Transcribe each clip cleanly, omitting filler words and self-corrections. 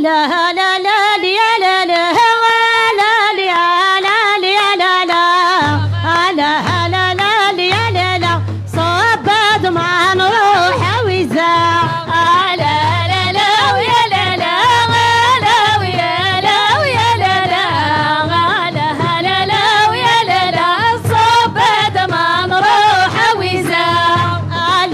لا لا لا يا لا لا لا لا لا لا لا لا لا لا يا لا لا صبت مع نروح ويزا لا لا لا ويا لا لا لا ويا لا ويا لا لا لا لا ويا لا لا صبت مع نروح ويزا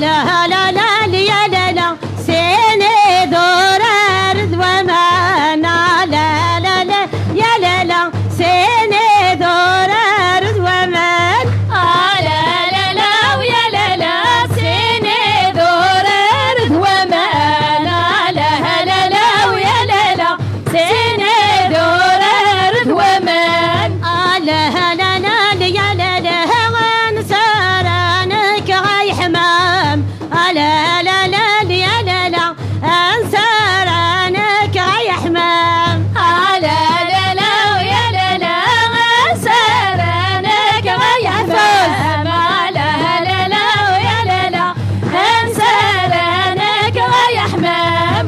لا لا لا يا لا لا سيني دور أرض ومان لا لا لا يا لا لا سيني دور أرض ومان لا لا لا ويا لا لا سيني دور أرض ومان لا لا لا ويا لا لا سيني دور أرض ومان لا لا لا يا لا لا وانسرانك غاي حمام لا لا لا يا لا لا انسرانك غاي حمام لا لا لا ويا لا لا انسرانك غاي حمام لا لا لا ويا لا لا انسرانك غاي حمام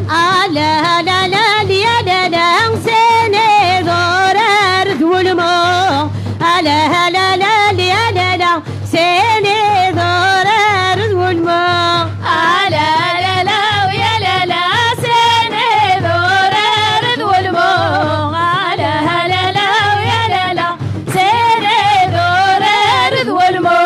لا لا لا يا لا لا سيني دور أرض والمو لا لا لا يا لا لا سيني دور أرض والمو لا لا لا ويا لا لا سيني دور أرض والمو لا لا لا ويا لا لا سيني دور أرض والمو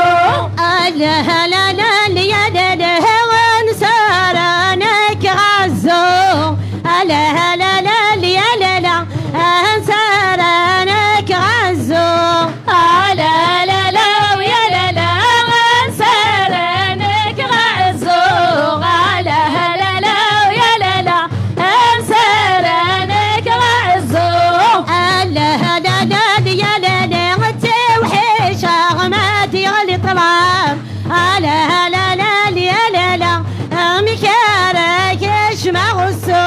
لا لا لا يا لا لا وانسرانك غزو لا لا لا يا لا لا انسرانك غزو لا لا لا ويا لا لا انسرانك غزو لا لا لا ويا لا لا انسرانك غزو لا لا لا يا لا لا توحي شغماتي غلي طلام لا لا لا يا لا لا مكارك اش ما غزو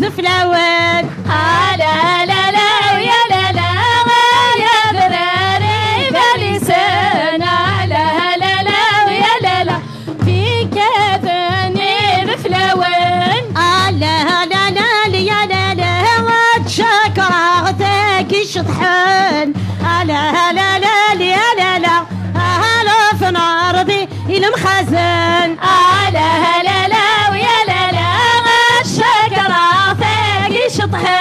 بفلاوين لا لا لا ويا لا لا يا ذراري بلسان لا لا لا ويا لا لا في كفني بفلاوين لا لا لا يا لا لا وتشكرتك شطحن لا لا لا يا لا لا هلا في نارضي المخزن لا لا لا ويا لا لا شكرتك شطحن